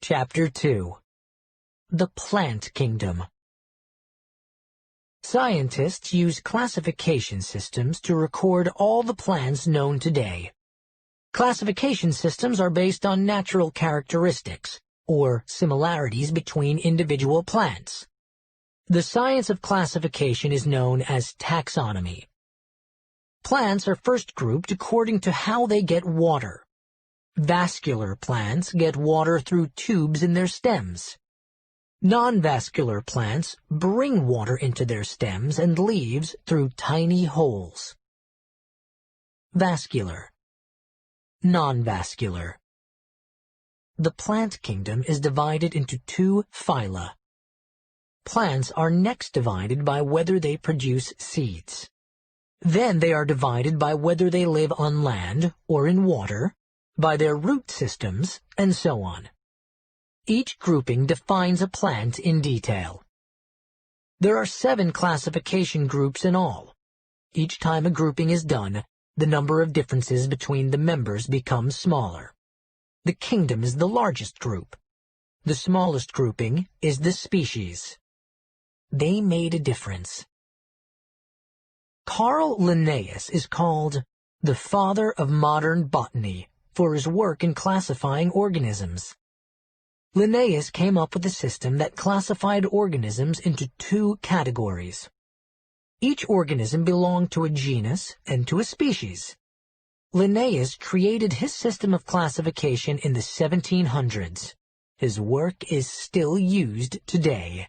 Chapter 2. The Plant Kingdom. Scientists use classification systems to record all the plants known today. Classification systems are based on natural characteristics, or similarities between individual plants. The science of classification is known as taxonomy. Plants are first grouped according to how they get water. Vascular plants get water through tubes in their stems. Non-vascular plants bring water into their stems and leaves through tiny holes. Vascular. Non-vascular. The plant kingdom is divided into two phyla. Plants are next divided by whether they produce seeds. Then they are divided by whether they live on land or in water, by their root systems, and so on. Each grouping defines a plant in detail. There are 7 classification groups in all. Each time a grouping is done, the number of differences between the members becomes smaller. The kingdom is the largest group. The smallest grouping is the species. They made a difference. Carl Linnaeus is called the father of modern botany for his work in classifying organisms. Linnaeus came up with a system that classified organisms into 2 categories. Each organism belonged to a genus and to a species. Linnaeus created his system of classification in the 1700s. His work is still used today.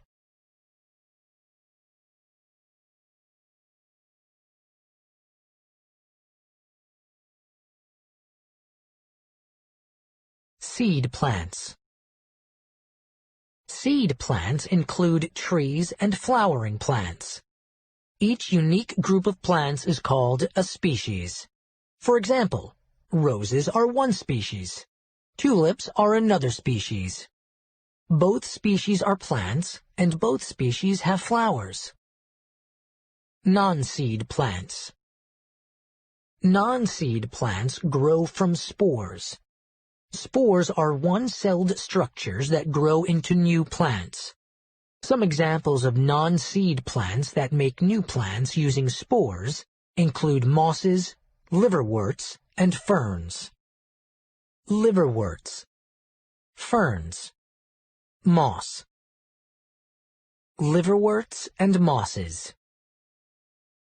Seed plants. Seed plants include trees and flowering plants. Each unique group of plants is called a species. For example, roses are one species. Tulips are another species. Both species are plants, and both species have flowers. Non-seed plants. Non-seed plants grow from spores. Spores are one-celled structures that grow into new plants. Some examples of non-seed plants that make new plants using spores include mosses, liverworts, and ferns. Liverworts. Ferns. Moss. Liverworts and mosses.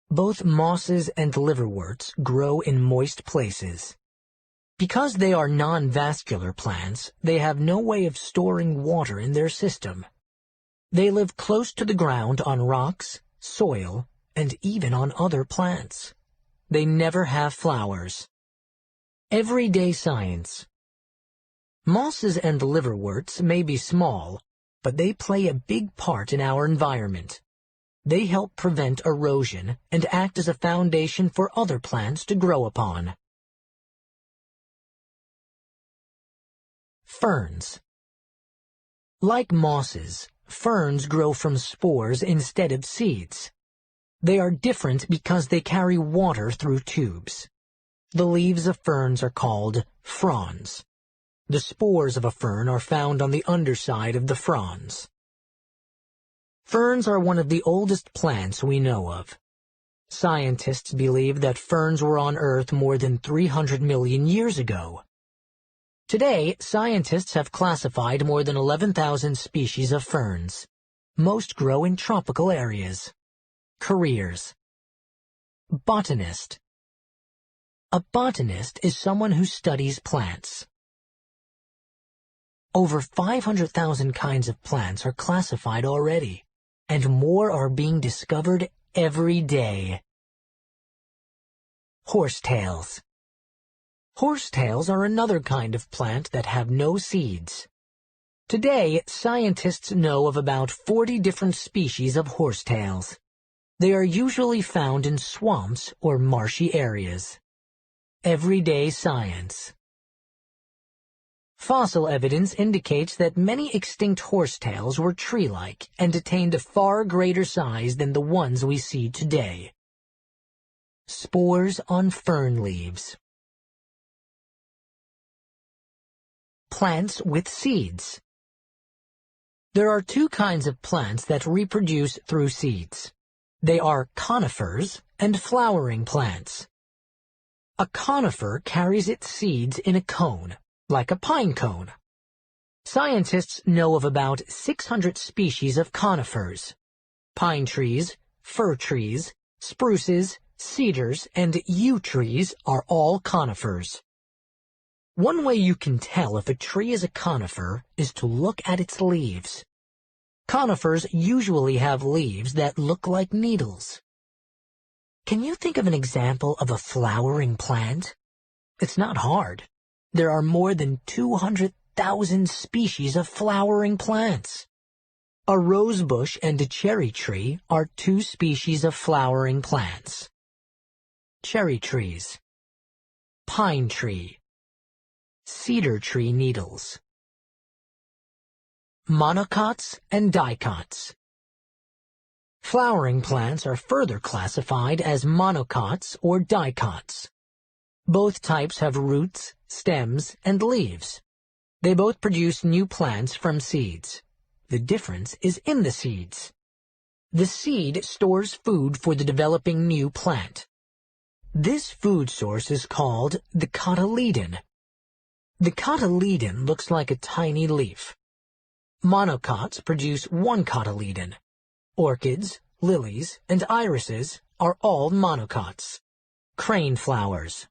Both mosses and liverworts grow in moist places. Because they are non-vascular plants, they have no way of storing water in their system. They live close to the ground on rocks, soil, and even on other plants. They never have flowers. Everyday science. Mosses and liverworts may be small, but they play a big part in our environment. They help prevent erosion and act as a foundation for other plants to grow upon. Ferns. Like mosses, ferns grow from spores instead of seeds. They are different because they carry water through tubes. The leaves of ferns are called fronds. The spores of a fern are found on the underside of the fronds. Ferns are one of the oldest plants we know of. Scientists believe that ferns were on Earth more than 300 million years ago. Today, scientists have classified more than 11,000 species of ferns. Most grow in tropical areas. Careers. Botanist. A botanist is someone who studies plants. Over 500,000 kinds of plants are classified already, and more are being discovered every day. Horsetails. Horsetails are another kind of plant that have no seeds. Today, scientists know of about 40 different species of horsetails. They are usually found in swamps or marshy areas. Everyday science. Fossil evidence indicates that many extinct horsetails were tree-like and attained a far greater size than the ones we see today. Spores on fern leaves. Plants with seeds. There are two kinds of plants that reproduce through seeds. They are conifers and flowering plants. A conifer carries its seeds in a cone, like a pine cone. Scientists know of about 600 species of conifers. Pine trees, fir trees, spruces, cedars, and yew trees are all conifers. One way you can tell if a tree is a conifer is to look at its leaves. Conifers usually have leaves that look like needles. Can you think of an example of a flowering plant? It's not hard. There are more than 200,000 species of flowering plants. A rosebush and a cherry tree are two species of flowering plants. Cherry trees. Pine tree. Cedar tree needles. Monocots and dicots. Flowering plants are further classified as monocots or dicots. Both types have roots, stems, and leaves. They both produce new plants from seeds. The difference is in the seeds. The seed stores food for the developing new plant. This food source is called the cotyledon. The cotyledon looks like a tiny leaf. Monocots produce one cotyledon. Orchids, lilies, and irises are all monocots. Crane flowers.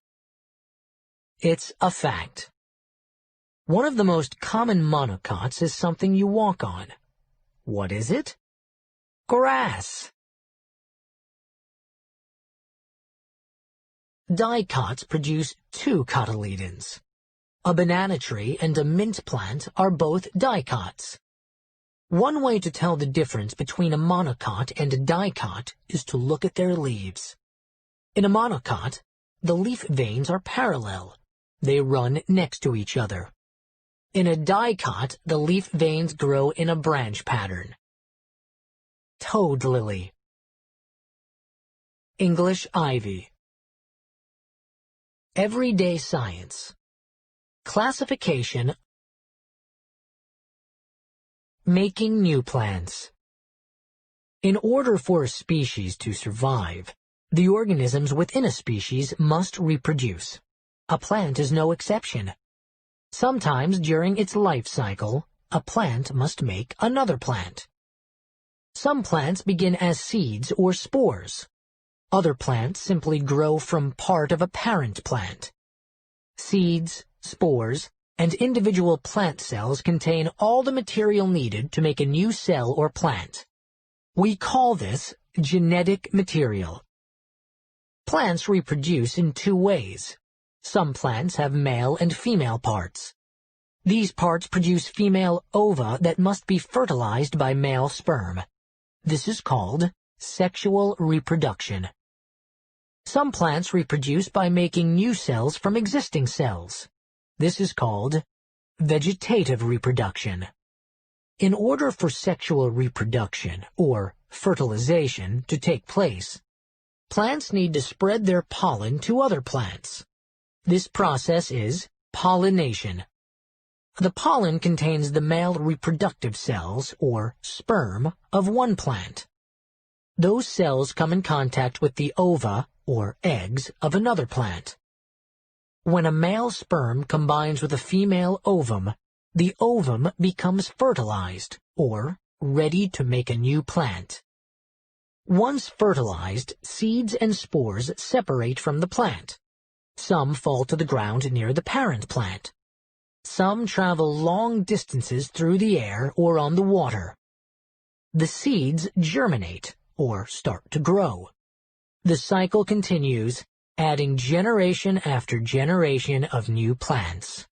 It's a fact. One of the most common monocots is something you walk on. What is it? Grass. Dicots produce two cotyledons. A banana tree and a mint plant are both dicots. One way to tell the difference between a monocot and a dicot is to look at their leaves. In a monocot, the leaf veins are parallel. They run next to each other. In a dicot, the leaf veins grow in a branch pattern. Toad lily. English ivy. Everyday science. Classification. Making new plants. In order for a species to survive, the organisms within a species must reproduce. A plant is no exception. Sometimes during its life cycle, a plant must make another plant. Some plants begin as seeds or spores. Other plants simply grow from part of a parent plant. Seeds, spores, and individual plant cells contain all the material needed to make a new cell or plant. We call this genetic material. Plants reproduce in two ways. Some plants have male and female parts. These parts produce female ova that must be fertilized by male sperm. This is called sexual reproduction. Some plants reproduce by making new cells from existing cells. This is called vegetative reproduction. In order for sexual reproduction, or fertilization, to take place, plants need to spread their pollen to other plants. This process is pollination. The pollen contains the male reproductive cells, or sperm, of one plant. Those cells come in contact with the ova, or eggs, of another plant. When a male sperm combines with a female ovum, the ovum becomes fertilized, or ready to make a new plant. Once fertilized, seeds and spores separate from the plant. Some fall to the ground near the parent plant. Some travel long distances through the air or on the water. The seeds germinate, or start to grow. The cycle continues, adding generation after generation of new plants.